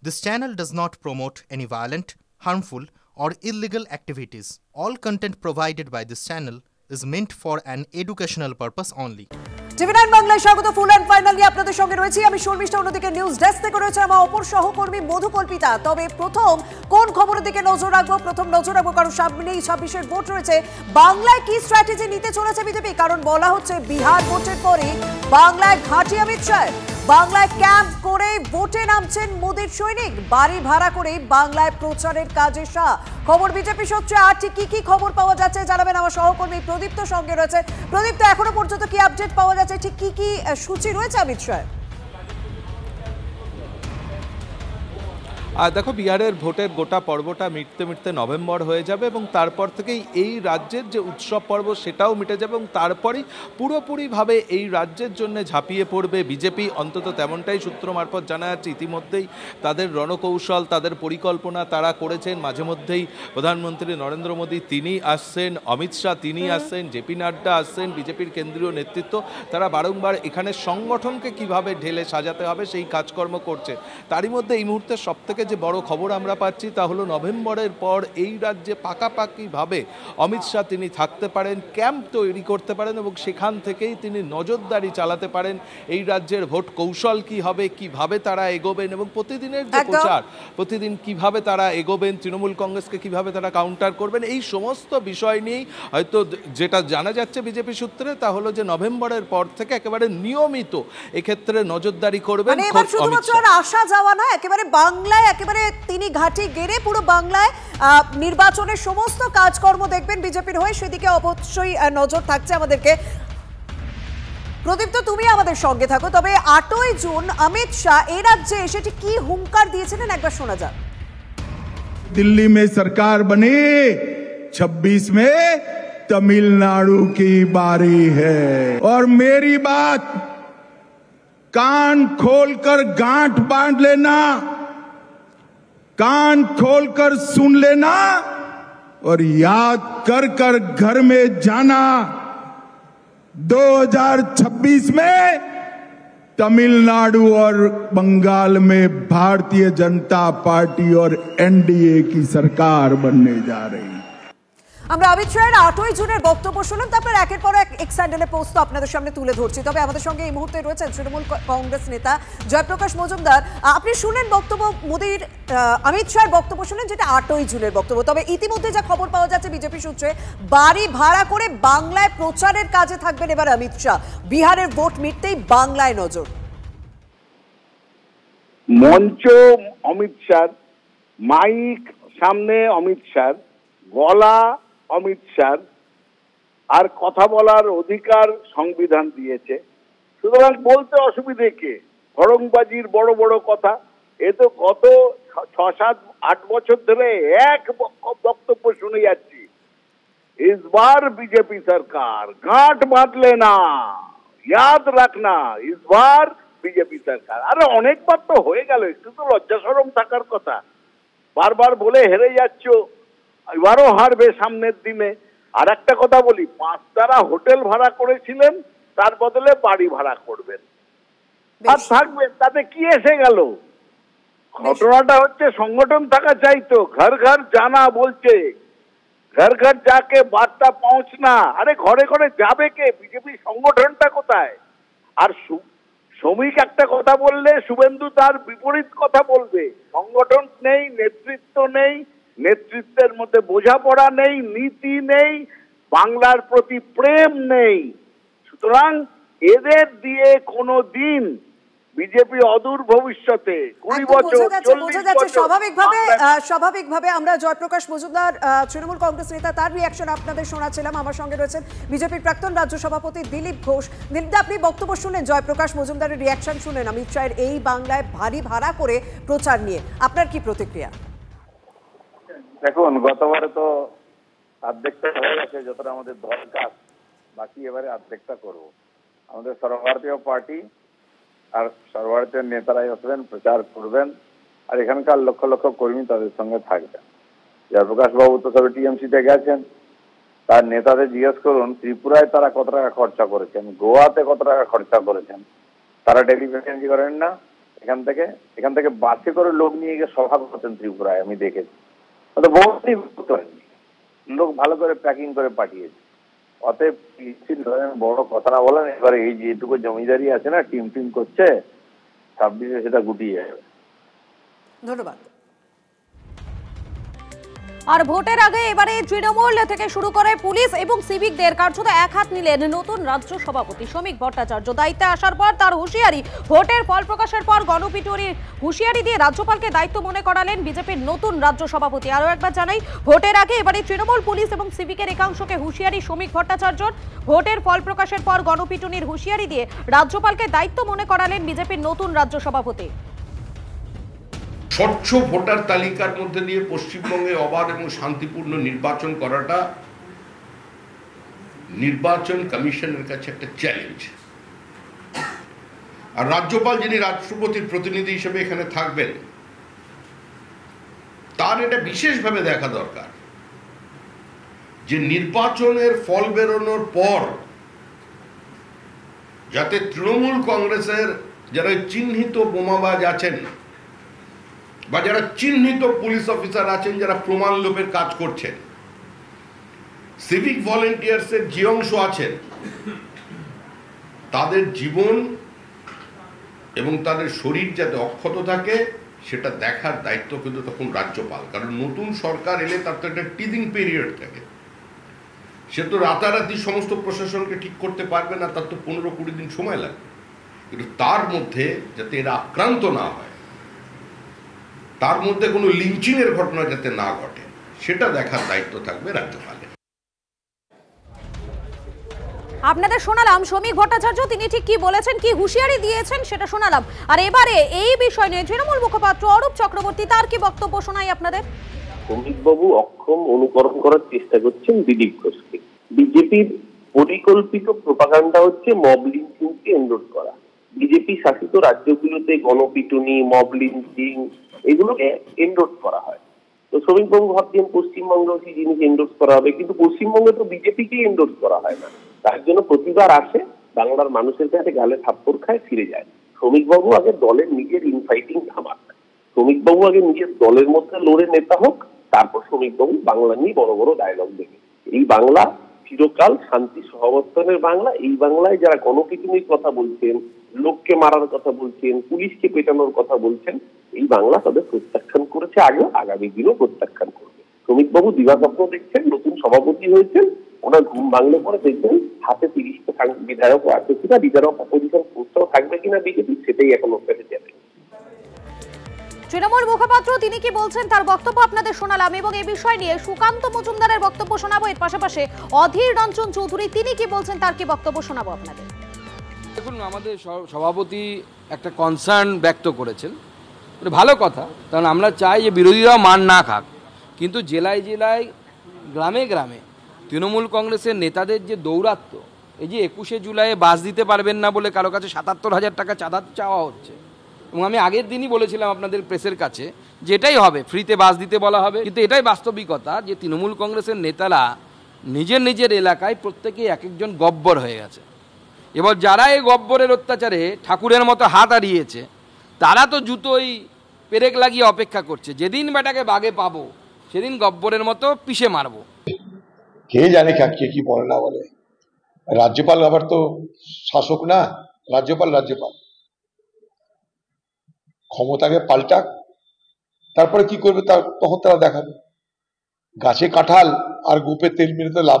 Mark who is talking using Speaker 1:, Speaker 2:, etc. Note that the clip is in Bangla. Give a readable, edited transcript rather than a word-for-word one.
Speaker 1: This channel does not promote any violent, harmful, or illegal activities. All content provided by this channel is meant for an educational purpose only.
Speaker 2: টিভি9 বাংলায় স্বাগত। ফুল অ্যান্ড ফাইনাল নিয়ে আপনাদের সঙ্গে রয়েছি আমি শর্মিষ্ঠা, অন্যদিকে নিউজ ডেস্ক থেকে রয়েছে আমার অপর সহকর্মী মধুকল্পিতা। তবে প্রথম কোন খবরের দিকে নজর রাখবো? প্রথম নজর রাখবো কারণ সামনেই 26-এর ভোট রয়েছে। বাংলায় কি স্ট্র্যাটেজি নিতে চলেছে বিজেপি? কারণ বলা হচ্ছে বিহার ভোটের পরে বাংলায় ঘাঁটি অমিত শাহ, বাংলায় ক্যাম্প করে ভোটে নামছেন মোদির সৈনিক, বাড়ি ভাড়া করে বাংলায় প্রচারের কাজে শাহ। খবর বিজেপি সূত্রে আর ঠিক কি খবর পাওয়া যাচ্ছে জানাবেন আমার সহকর্মী প্রদীপ্ত সঙ্গে রয়েছে। প্রদীপ্ত, এখনো পর্যন্ত কি আপডেট পাওয়া যাচ্ছে? ঠিক কি সূচি রয়েছে অমিত শাহ?
Speaker 3: দেখো, বিহারের ভোটের গোটা পর্বটা মিটতে মিটতে নভেম্বর হয়ে যাবে এবং তারপর থেকেই এই রাজ্যের যে উৎসব পর্ব সেটাও মিটে যাবে এবং তারপরেই পুরোপুরিভাবে এই রাজ্যের জন্য ঝাঁপিয়ে পড়বে বিজেপি। অন্তত তেমনটাই সূত্র মারফত জানা যাচ্ছে। ইতিমধ্যেই তাদের রণকৌশল, তাদের পরিকল্পনা তারা করেছেন। মাঝে মধ্যেই প্রধানমন্ত্রী নরেন্দ্র মোদী তিনি আসছেন, অমিত শাহ তিনি আসছেন, জেপি নাড্ডা আসছেন, বিজেপির কেন্দ্রীয় নেতৃত্ব তারা বারংবার এখানে সংগঠনকে কিভাবে ঢেলে সাজাতে হবে সেই কাজকর্ম করছে। তারই মধ্যে এই মুহূর্তে সবথেকে যে বড় খবর আমরা পাচ্ছি তা হলো নভেম্বরের পর এই রাজ্যে পাকাপাকিভাবে অমিত শাহ তিনি থাকতে পারেন, ক্যাম্প তৈরি করতে পারেন এবং সেখান থেকেই তিনি নজরদারি চালাতে পারেন এই রাজ্যের ভোট কৌশল কি হবে, কিভাবে তারা এগোবেন এবং প্রতিদিনের যে প্রচার, প্রতিদিন কিভাবে তারা এগোবেন, তৃণমূল কংগ্রেসকে কিভাবে তারা কাউন্টার করবেন, এই সমস্ত বিষয় নিয়েই হয়তো যেটা জানা যাচ্ছে বিজেপি সূত্রে তা হলো যে নভেম্বরের পর থেকে একেবারে নিয়মিত এক্ষেত্রে নজরদারি করবেন।
Speaker 2: শুধুমাত্র আসা যাওয়া না, একেবারে বাংলায় একেবারে তিনি ঘাঁটি গেড়ে পুরো বাংলায় নির্বাচনের সমস্ত কাজকর্ম দেখবেন বিজেপির হয়ে, সেদিকে অবশ্যই নজর থাকছে আমাদেরকে। প্রদীপ্ত, তুমি আমাদের সঙ্গে থাকো। তবে 8ই জুন অমিত শাহ এই রাজ্যে এসে ঠিক কি হুঙ্কার দিয়েছিলেন একবার শোনা যাক।
Speaker 4: दिल्ली में सरकार बनी, 26 में तमिलनाडु की बारी है और मेरी बात कान खोलकर गांठ बांध लेना, कान खोलकर सुन लेना और याद कर कर घर में जाना। 2026 में तमिलनाडु और बंगाल में भारतीय जनता पार्टी और एनडीए की सरकार बनने जा रही है।
Speaker 2: আমরা অমিত শাহের 8ই জুনের বক্তব্য শুনলাম, তারপর একের পর এক স্যান্ডেলে পোস্ট আপনাদের সামনে তুলে ধরছি। তবে আমাদের সঙ্গে এই মুহূর্তে রয়েছেন তৃণমূল কংগ্রেস নেতা জয়প্রকাশ মজুমদার। আপনি শুনলেন বক্তব্য মোদীর, অমিত শাহের বক্তব্য শুনলেন যেটা 8ই জুনের বক্তব্য। তবে ইতিমধ্যে যা খবর পাওয়া যাচ্ছে বিজেপি সূত্রে, বাড়ি ভাড়া করে বাংলায় প্রচারের কাজে থাকবেন এবার অমিত শাহ। বিহারের ভোট মিটতেই বাংলায় নজর।
Speaker 5: মঞ্চ অমিত শাহ, মাইক সামনে অমিত শাহ, গলা অমিত শাহ, আর কথা বলার অধিকার সংবিধান দিয়েছে। সুতরাং বলতে অসুবিধে কে? ভড়ংবাজির বড় বড় কথা। এ তো গত 6-7-8 বছর ধরে এক বক্তব্য শুনে যাচ্ছি, इस बार बीजेपी सरकार गांठ बांध लेना, याद रखना, इस बार बीजेपी सरकार। আরে অনেকবার তো হয়ে গেল, একটু তো লজ্জা শরম থাকার কথা। বারবার বলে হেরে যাচ্ছ, এবারও হারবে সামনের দিনে। আর একটা কথা বলি, 5 তারা হোটেল ভাড়া করেছিলেন, তার বদলে বাড়ি ভাড়া করবেন আর থাকবেন, তাতে কি এসে গেল? ঘটনাটা হচ্ছে সংগঠন থাকা চাইতো। ঘর ঘর জানা বলছে, ঘর ঘর যাকে বার্তা পৌঁছনা। আরে ঘরে ঘরে যাবে কে? বিজেপি সংগঠনটা কোথায়? আর শ্রমিক একটা কথা বললে শুভেন্দু তার বিপরীত কথা বলবে। সংগঠন নেই, নেতৃত্ব নেই, নেতৃত্বের মধ্যে বোঝাপড়া নেই, নীতি নেই, বাংলার প্রতি প্রেম নেই। সুতরাং এদের দিয়ে কোনো দিন বিজেপি অদূর ভবিষ্যতে 20 বছর 40 বছর
Speaker 2: স্বাভাবিকভাবে আমরা জয়প্রকাশ মজুমদার তৃণমূল কংগ্রেস নেতা, তার রিয়াকশন আপনাদের শোনাচ্ছিলাম। আমার সঙ্গে রয়েছেন বিজেপির প্রাক্তন রাজ্য সভাপতি দিলীপ ঘোষ। দিলীপ, আপনি বক্তব্য শুনলেন, জয়প্রকাশ মজুমদারের রিয়াকশন শুনলেন অমিত শাহের এই বাংলায় ভারী ভাড়া করে প্রচার নিয়ে, আপনার কি প্রতিক্রিয়া?
Speaker 6: দেখুন, গতবারে তো অর্ধেকটা হয়ে গেছে যতটা আমাদের দরকার, বাকি এবারে অর্ধেকটা করবো। আমাদের সর্বভারতীয় পার্টি আর সর্বভারতীয় নেতারাই আসবেন, প্রচার করবেন, আর এখানকার লক্ষ লক্ষ কর্মী তাদের সঙ্গে থাকবেন। জয়প্রকাশ বাবু তো সবে টিএমসিতে গেছেন, তার নেতাদের জিজ্ঞেস করুন ত্রিপুরায় তারা কত টাকা খরচা করেছেন, গোয়াতে কত টাকা খরচা করেছেন। তারা ডেলি ভ্যাকেন্সি করেন না, এখান থেকে বাসে করে লোক নিয়ে গিয়ে সভা করতেন ত্রিপুরায়, আমি দেখেছি। বহুতই লোক ভালো করে প্যাকিং করে পাঠিয়েছে। অতএব বড় কথা না বলেন, এবারে এই যেটুকু জমিদারি আছে না, টিম করছে, 26-এ সেটা গুটিয়ে যাবে।
Speaker 2: ধন্যবাদ। আর ভোটের আগে এবারে তৃণমূল থেকে শুরু করে পুলিশ এবং সিভিকদের কার্যত এক হাত নিলেন নতুন রাজ্য সভাপতি শ্রমিক ভট্টাচার্য। দায়িত্বে আসার পর তার হুঁশিয়ারি, ভোটের ফল প্রকাশের পর গণপিটুনির হুঁশিয়ারি দিয়ে রাজ্যপালকে দায়িত্ব মনে করালেন বিজেপির নতুন রাজ্য সভাপতি। আরও একবার জানাই, ভোটের আগে এবারে তৃণমূল, পুলিশ এবং সিভিকের একাংশকে হুঁশিয়ারি শ্রমিক ভট্টাচার্যর। ভোটের ফল প্রকাশের পর গণপিটুনির হুঁশিয়ারি দিয়ে রাজ্যপালকে দায়িত্ব মনে করালেন বিজেপির নতুন রাজ্য সভাপতি।
Speaker 7: স্বচ্ছ ভোটার তালিকার মধ্যে দিয়ে পশ্চিমবঙ্গে অবাধ এবং শান্তিপূর্ণ নির্বাচন করাটা নির্বাচন কমিশনের কাছে একটা চ্যালেঞ্জ। আর রাজ্যপাল, যিনি রাষ্ট্রপতির প্রতিনিধি হিসেবে এখানে থাকবেন, তার এটা বিশেষভাবে দেখা দরকার যে নির্বাচনের ফল বেরোনোর পর যাতে তৃণমূল কংগ্রেসের যারা চিহ্নিত বোমাবাজ আছেন বা যারা চিহ্নিত পুলিশ অফিসার আছেন, যারা প্রমাণ লোপের কাজ করছেন, সিভিক ভলেন্টিয়ার্সের যে অংশ আছেন, তাদের জীবন এবং তাদের শরীর যাতে অক্ষত থাকে সেটা দেখার দায়িত্ব কিন্তু তখন রাজ্যপাল। কারণ নতুন সরকার এলে তার তো একটা টিদিং পিরিয়ড থাকে, সে তো রাতারাতি সমস্ত প্রশাসনকে ঠিক করতে পারবে না, তার তো 15-20 দিন সময় লাগবে। কিন্তু তার মধ্যে যাতে এরা আক্রান্ত না হয়, তার মধ্যে কোনো লিঞ্চিং এর ঘটনা যাতে না ঘটে, সেটা দেখার দায়িত্ব থাকবে রাজ্যপালের।
Speaker 2: আপনাদের শোনালাম শ্রমিক ভট্টাচার্য তিনি ঠিক কি বলেছেন, কি হুঁশিয়ারি দিয়েছেন সেটা শোনালাম। আর এবারে এই বিষয় নিয়ে তৃণমূল মুখপাত্র অরূপ চক্রবর্তী, তার কি বক্তব্য শোনাই আপনাদের।
Speaker 8: শ্রমিকবাবু অক্ষম অনুকরণ করার চেষ্টা করছেন দিলীপ ঘোষকে। বিজেপির পরিকল্পিত প্রোপাগান্ডা হচ্ছে মব লিঞ্চিংকে এন্ডোর্স করা। বিজেপি শাসিত রাজ্যগুলোতে গণপিটুনি, মব লিঞ্চিং এগুলোকে এন্ডোর্স করা হয়। তো শ্রমিকবাবু ভাবছেন পশ্চিমবঙ্গেও সেই জিনিস এন্ডোর্স করা হবে, কিন্তু পশ্চিমবঙ্গে তো বিজেপিকেই এন্ডোর্স করা হয় না। তার জন্য প্রতিবার আসে, বাংলার মানুষের কাছে গালে থাপ্পড় খায়, ফিরে যায়। শ্রমিকবাবু আগে দলের নিজের ইনফাইটিং থামাক, শ্রমিকবাবু আগে নিজের দলের মধ্যে লড়ে নেতা হোক, তারপর শ্রমিকবাবু বাংলা নিয়ে বড় বড় ডায়লগ দেবে। এই বাংলা চিরকাল শান্তি সহাবস্থানের বাংলা। এই বাংলায় যারা গণপিটুনির কথা বলছেন, লোককে মারার কথা বলছেন, পুলিশকে পেটানোর কথা বলছেন, এই বাংলা তাদের প্রত্যাখ্যান করেছে, আগেও আগামী দিনও প্রত্যাখ্যান করবে। শ্রমিকবাবু দিবাস্বপ্ন দেখছেন, নতুন সভাপতি হয়েছেন, ওনার ঘুম ভাঙলে পরে দেখবেন হাতে 30টা বিধায়কও আছে কিনা, বিধায়ক অপোজিশন পোস্টও থাকবে কিনা বিজেপি, সেটাই এখনো ফেলে যাবে।
Speaker 2: তৃণমূল মুখপাত্র তিনি কি বলছেন তার বক্তব্য আপনাদের শোনালাম, এবং এই বিষয় নিয়ে সুকান্ত মজুমদারের বক্তব্য শোনাবো। এর পাশাপাশি অধীর রঞ্জন চৌধুরী তিনি কি বলছেন তার কি বক্তব্য শোনাবো আপনাদের।
Speaker 9: দেখুন, আমাদের সভাপতি একটা কনসার্ন ব্যক্ত করেছেন, ভালো কথা, কারণ আমরা চাই যে বিরোধীরাও মান না খাক, কিন্তু জেলায় জেলায় গ্রামে গ্রামে তৃণমূল কংগ্রেসের নেতাদের যে দৌরাত্ম্য, এই যে 21শে জুলাই বাস দিতে পারবেন না বলে কারো কাছে 77,000 টাকা চাঁদা চাওয়া হচ্ছে, এবং আমি আগের দিনই বলেছিলাম আপনাদের প্রেসের কাছে যে এটাই হবে, ফ্রিতে বাস দিতে বলা হবে। কিন্তু এটাই বাস্তবিকতা যে তৃণমূল কংগ্রেসের নেতারা নিজের নিজের এলাকায় প্রত্যেকেই এক একজন গব্বর হয়ে গেছে। এবার যারা এই গব্বরের অত্যাচারে ঠাকুরের মতো হাত হারিয়েছে, তারা তো জুতোই পেরেক লাগিয়ে অপেক্ষা করছে, যেদিন বেটাকে বাগে পাবো সেদিন গব্বরের মতো পিষে মারবো।
Speaker 10: কে জানে কে কি বলে না বলে। রাজ্যপাল আবার তো শাসক না, রাজ্যপাল ক্ষমতাকে পাল্টাক, তারপরে কি করবে তখন তারা দেখাবে। গাছে কাঁঠাল আর গোপে তেল মেরে তো লাভ